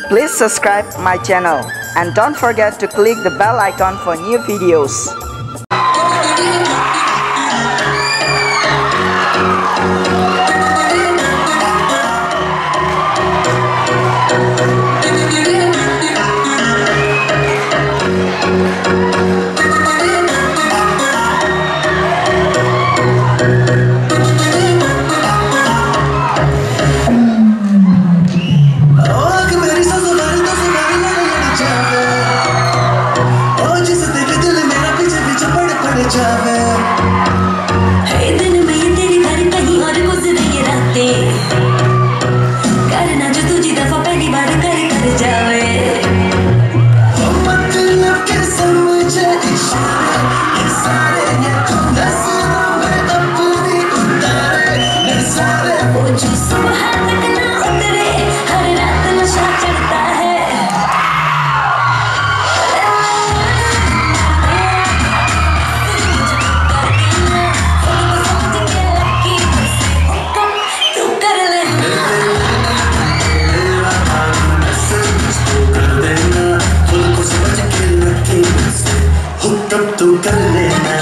Please subscribe my channel and don't forget to click the bell icon for new videos. तू कर लेना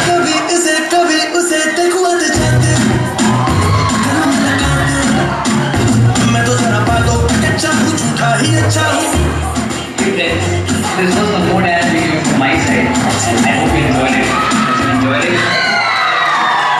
कभी इसे कभी उसे देखुआते जाते गलम लगाते मैं तो जरा पागल कच्चा हूँ झूठा ही अच्छा हूँ